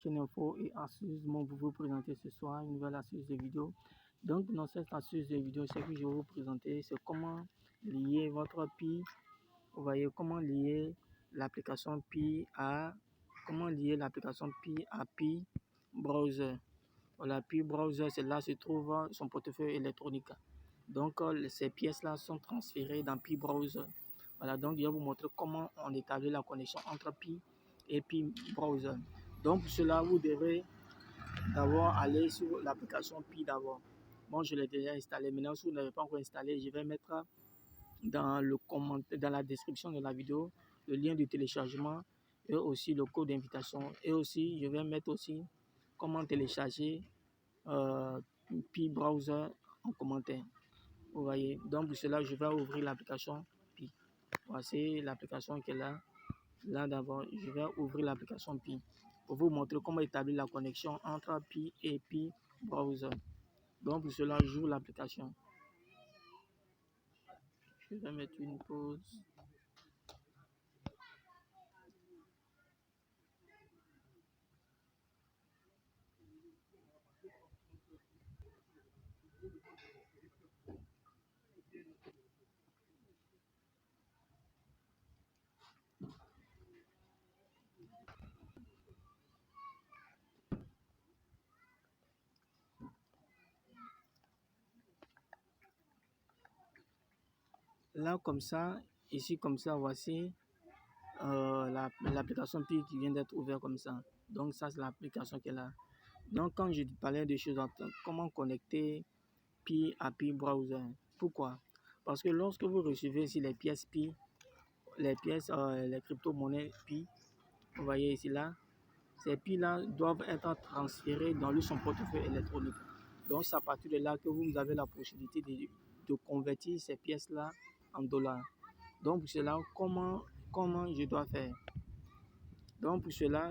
Chaîne info et astuces pour vous présenter ce soir une nouvelle astuce de vidéo. Donc dans cette astuce de vidéo, ce que je vais vous présenter, c'est comment lier votre Pi. Vous voyez comment lier l'application Pi à Pi Browser. Voilà, Pi Browser, c'est là se trouve son portefeuille électronique. Donc ces pièces là sont transférées dans Pi Browser. Voilà, donc je vais vous montrer comment on établit la connexion entre Pi et Pi Browser. Donc pour cela, vous devez d'abord aller sur l'application Pi d'abord. Bon, je l'ai déjà installé. Maintenant, si vous n'avez pas encore installé, je vais mettre dans la description de la vidéo le lien du téléchargement et aussi le code d'invitation. Et aussi, je vais mettre aussi comment télécharger Pi Browser en commentaire. Vous voyez, donc pour cela, je vais ouvrir l'application Pi. Voici l'application qui est là. Là d'abord, je vais ouvrir l'application Pi pour vous montrer comment établir la connexion entre Pi et Pi Browser. Donc pour cela, j'ouvre l'application. Je vais mettre une pause. Là comme ça, ici comme ça, voici l'application Pi qui vient d'être ouverte comme ça. Donc ça c'est l'application qui est là. Donc quand je parlais de choses, comment connecter Pi à Pi Browser. Pourquoi? Parce que lorsque vous recevez ici les pièces Pi, les crypto-monnaies Pi, vous voyez ici là, ces Pi là doivent être transférés dans son portefeuille électronique. Donc c'est à partir de là que vous avez la possibilité de convertir ces pièces là en dollars. Donc pour cela, comment je dois faire? Donc pour cela,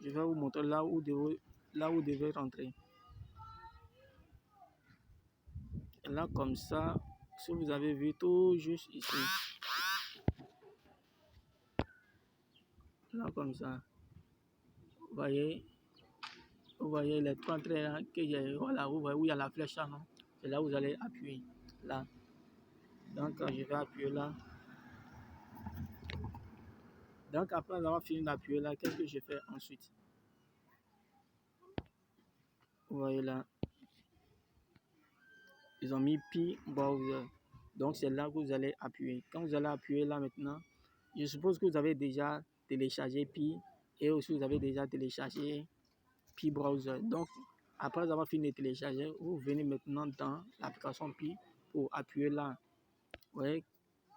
je vais vous montrer là où vous devez rentrer. Là comme ça, si vous avez vu tout juste ici. Là comme ça. Vous voyez les trois traits là que j'ai, voilà, vous voyez où il y a la flèche là, non? C'est là où vous allez appuyer. Là. Donc je vais appuyer là. Donc après avoir fini d'appuyer là, qu'est-ce que je fais ensuite? Vous voyez là. Ils ont mis Pi Browser. Donc c'est là que vous allez appuyer. Quand vous allez appuyer là maintenant, je suppose que vous avez déjà téléchargé Pi et aussi vous avez déjà téléchargé Pi Browser. Donc après avoir fini de télécharger, vous venez maintenant dans l'application Pi pour appuyer là. Vous voyez,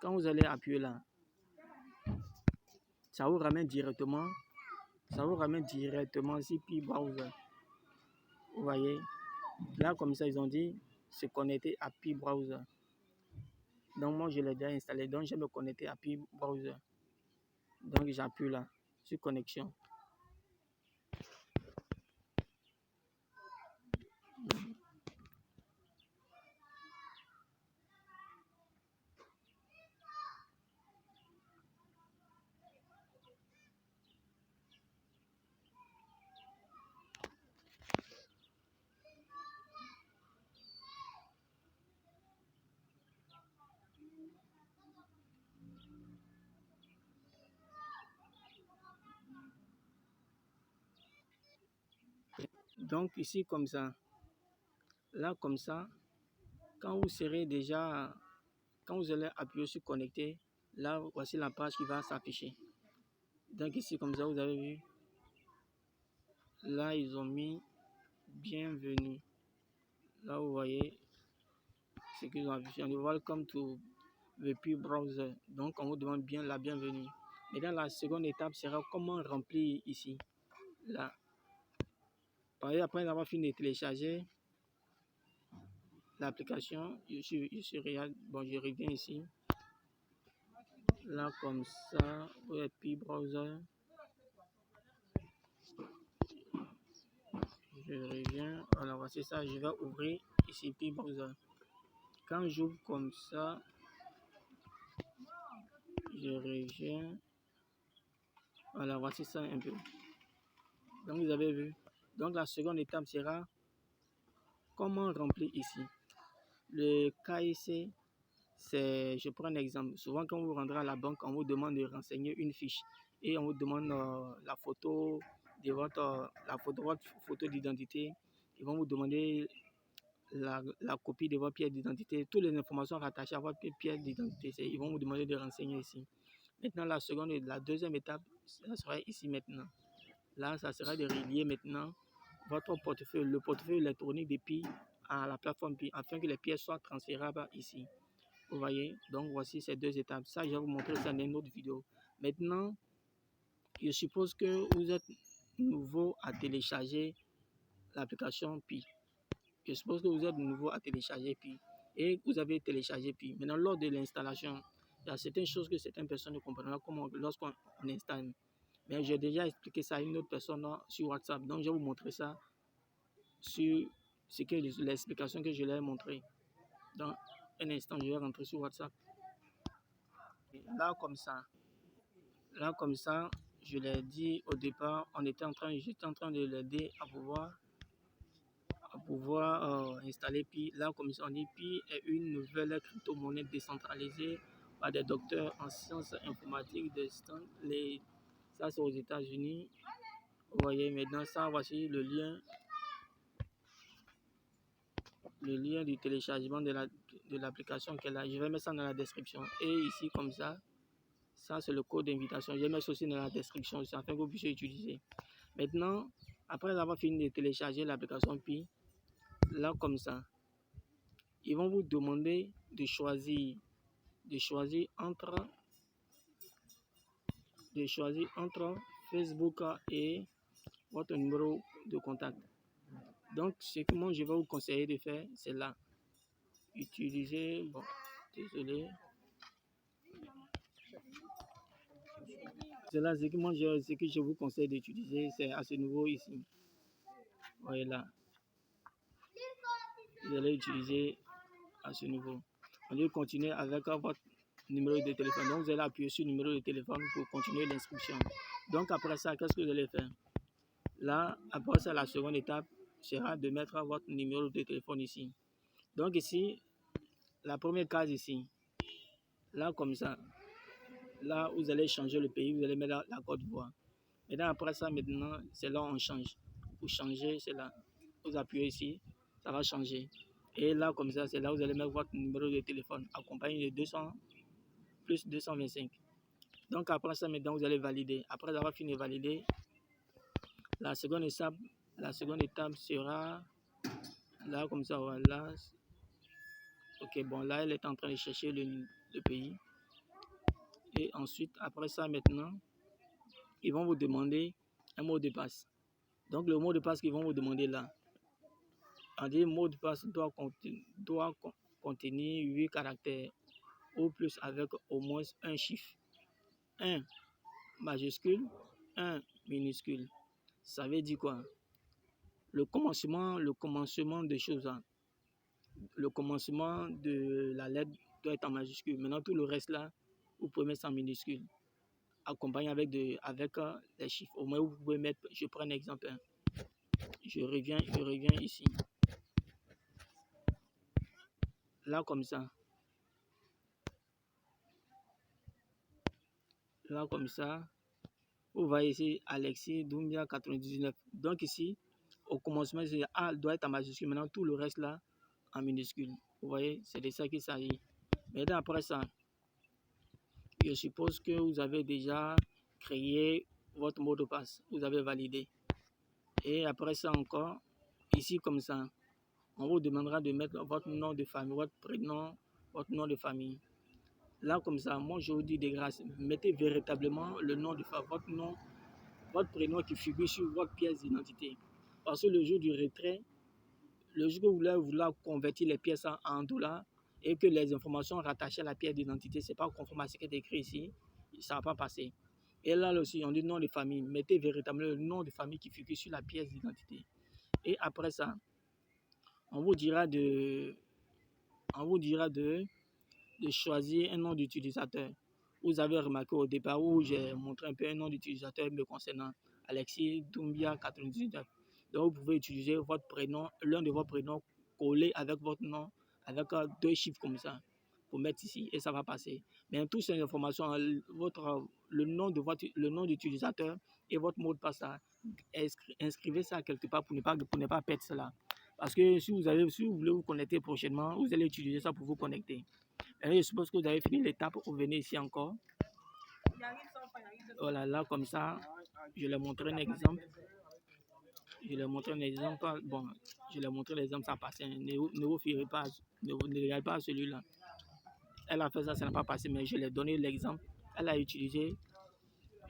quand vous allez appuyer là, ça vous ramène directement sur Pi Browser. Vous voyez, là comme ça ils ont dit se connecter à Pi Browser. Donc moi je l'ai déjà installé, donc je vais me connecter à Pi Browser. Donc j'appuie là sur connexion. Donc ici comme ça, là comme ça, quand vous allez appuyer sur connecter, là voici la page qui va s'afficher. Donc ici comme ça vous avez vu, là ils ont mis bienvenue. Là vous voyez ce qu'ils ont affiché. Welcome to the Pi Browser. Donc on vous demande bien la bienvenue. Maintenant la seconde étape sera comment remplir ici. Là. Après avoir fini de télécharger l'application, je reviens ici. Là comme ça, pour Pi Browser. Je reviens. Voilà, voici ça. Je vais ouvrir ici Pi Browser. Quand j'ouvre comme ça, je reviens. Voilà, voici ça un peu. Donc, vous avez vu. Donc, la seconde étape sera comment remplir ici. Le KIC, c'est, je prends un exemple. Souvent, quand vous rentrez à la banque, on vous demande de renseigner une fiche et on vous demande la photo de votre photo d'identité. Ils vont vous demander la copie de votre pièce d'identité, toutes les informations rattachées à votre pièce d'identité. Ils vont vous demander de renseigner ici. Maintenant, la deuxième étape, ça sera ici maintenant. Là, ça sera de relier maintenant votre portefeuille, le portefeuille électronique des PI à la plateforme PI afin que les pièces soient transférables ici. Vous voyez? Donc, voici ces deux étapes. Ça, je vais vous montrer ça dans une autre vidéo. Maintenant, je suppose que vous êtes nouveau à télécharger l'application PI. Je suppose que vous êtes nouveau à télécharger PI et vous avez téléchargé PI. Maintenant, lors de l'installation, il y a certaines choses que certaines personnes ne comprennent pas comment lorsqu'on installe. Mais j'ai déjà expliqué ça à une autre personne sur WhatsApp. Donc, je vais vous montrer ça sur l'explication que je leur ai montrée. Dans un instant, je vais rentrer sur WhatsApp. Là, comme ça, je l'ai dit au départ, j'étais en train de l'aider à pouvoir installer Pi. Là, comme ça, on dit Pi est une nouvelle crypto-monnaie décentralisée par des docteurs en sciences informatiques ça, c'est aux États-Unis. Vous voyez, maintenant, ça, voici le lien du téléchargement de l'application qu'elle a. Je vais mettre ça dans la description. Et ici, comme ça c'est le code d'invitation. Je vais mettre ça aussi dans la description aussi, afin que vous puissiez utiliser. Maintenant, après avoir fini de télécharger l'application Pi, là, comme ça, ils vont vous demander de choisir entre Facebook et votre numéro de contact. Donc, ce que moi, je vais vous conseiller de faire, c'est là. Utiliser, bon, désolé. C'est là, ce que je vous conseille d'utiliser, c'est à ce niveau ici. Voilà. Vous allez utiliser à ce niveau. On va continuer avec votre numéro de téléphone. Donc, vous allez appuyer sur le numéro de téléphone pour continuer l'inscription. Donc, après ça, qu'est-ce que vous allez faire? Là, après ça, la seconde étape sera de mettre votre numéro de téléphone ici. Donc, ici, la première case ici. Là, comme ça. Là, vous allez changer le pays, vous allez mettre la Côte d'Ivoire. Maintenant, après ça, c'est là où on change. Pour changer, c'est là. Vous appuyez ici, ça va changer. Et là, comme ça, c'est là où vous allez mettre votre numéro de téléphone, accompagné de 200 plus 225. Donc, après ça, maintenant, vous allez valider. Après avoir fini de valider, la seconde étape sera là, comme ça, voilà. Ok, bon, là, elle est en train de chercher le pays. Et ensuite, après ça, maintenant, ils vont vous demander un mot de passe. Donc, le mot de passe qu'ils vont vous demander là, on dit le mot de passe doit contenir 8 caractères ou plus avec au moins un chiffre. 1 majuscule, 1 minuscule. Ça veut dire quoi? Le commencement des choses, le commencement de la lettre doit être en majuscule. Maintenant, tout le reste là, vous pouvez mettre ça en minuscule, accompagné avec les chiffres. Au moins, vous pouvez mettre, je prends un exemple. Je reviens ici. Là, comme ça. Là, comme ça. Vous voyez ici, Alexis Doumbia 99. Donc ici, au commencement, A doit être en majuscule. Maintenant, tout le reste là, en minuscule. Vous voyez, c'est de ça qu'il s'agit. Maintenant, après ça, je suppose que vous avez déjà créé votre mot de passe. Vous avez validé. Et après ça encore, ici comme ça, on vous demandera de mettre votre nom de famille, votre prénom, votre nom de famille. Là, comme ça, moi, je vous dis de grâce, mettez véritablement le nom de famille, votre prénom qui figure sur votre pièce d'identité. Parce que le jour du retrait, le jour que vous voulez convertir les pièces en dollars et que les informations rattachées à la pièce d'identité, ce n'est pas conforme à ce qui est écrit ici, ça ne va pas passer. Et là aussi, on dit nom de famille. Mettez véritablement le nom de famille qui figure sur la pièce d'identité. Et après ça, on vous dira de choisir un nom d'utilisateur. Vous avez remarqué au départ où j'ai montré un peu un nom d'utilisateur me concernant. Alexis Doumbia 99. Donc, vous pouvez utiliser votre prénom, l'un de vos prénoms collé avec votre nom, avec 2 chiffres comme ça, pour mettre ici et ça va passer. Mais toutes ces informations, le nom d'utilisateur et votre mot de passe, inscrivez ça quelque part pour ne pas perdre cela. Parce que si vous voulez vous connecter prochainement, vous allez utiliser ça pour vous connecter. Et je suppose que vous avez fini l'étape, vous venez ici encore. Voilà, là comme ça, je vais montrer un exemple. Bon, je vais montrer l'exemple, ça passe. Ne vous fiez pas, ne regardez pas celui-là. Elle a fait ça, ça n'a pas passé, mais je lui ai donné l'exemple. Elle a utilisé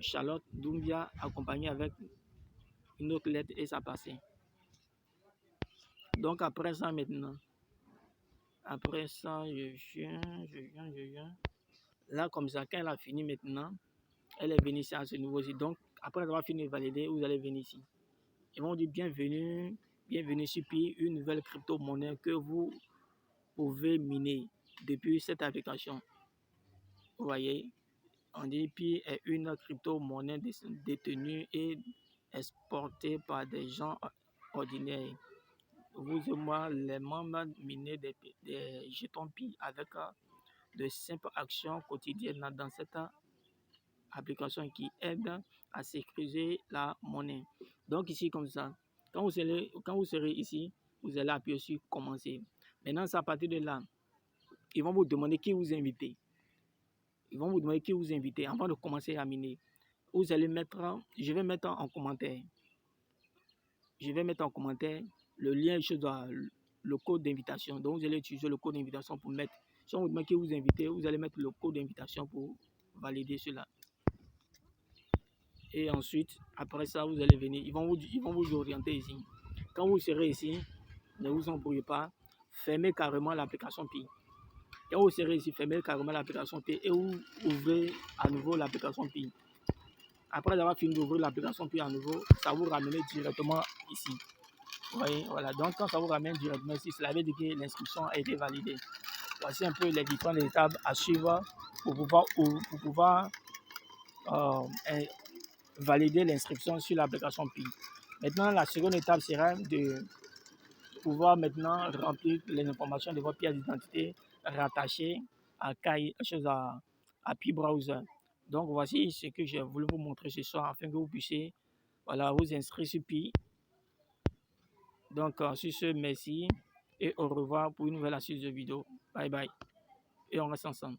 Charlotte Doumbia accompagnée avec une autre lettre et ça a passé. Donc après ça maintenant, je viens. Là comme ça, quand elle a fini maintenant, elle est venue ici à ce nouveau site. Donc après avoir fini de valider, vous allez venir ici. Ils vont dire bienvenue sur Pi, une nouvelle crypto-monnaie que vous pouvez miner depuis cette application. Vous voyez, on dit Pi est une crypto-monnaie détenue et exportée par des gens ordinaires. Vous et moi, les membres minés des jetons Pi avec de simples actions quotidiennes dans cette application qui aide à sécuriser la monnaie. Donc ici comme ça, quand vous serez ici, vous allez appuyer sur commencer. Maintenant, c'est à partir de là, ils vont vous demander qui vous invitez. Ils vont vous demander qui vous invitez avant de commencer à miner. Vous allez mettre, je vais mettre en commentaire le lien, le code d'invitation. Donc vous allez utiliser le code d'invitation pour mettre. Si on vous demande qui vous invitez, vous allez mettre le code d'invitation pour valider cela. Et ensuite, après ça, vous allez venir. Ils vont vous orienter ici. Quand vous serez ici, ne vous embrouillez pas. Fermez carrément l'application Pi. Quand vous serez ici, fermez carrément l'application Pi et vous ouvrez à nouveau l'application Pi. Après avoir fini d'ouvrir l'application Pi à nouveau, ça vous ramène directement ici. Vous voyez, voilà. Donc, quand ça vous ramène directement ici, cela veut dire que l'inscription a été validée. Voici un peu les différentes étapes à suivre pour pouvoir valider l'inscription sur l'application Pi. Maintenant, la seconde étape sera de pouvoir maintenant remplir les informations de votre pièce d'identité rattachée à Pi Browser. Donc, voici ce que j'ai voulu vous montrer ce soir afin que vous puissiez vous inscrire sur Pi. Donc, sur ce, merci et au revoir pour une nouvelle astuce de vidéo. Bye bye. Et on reste ensemble.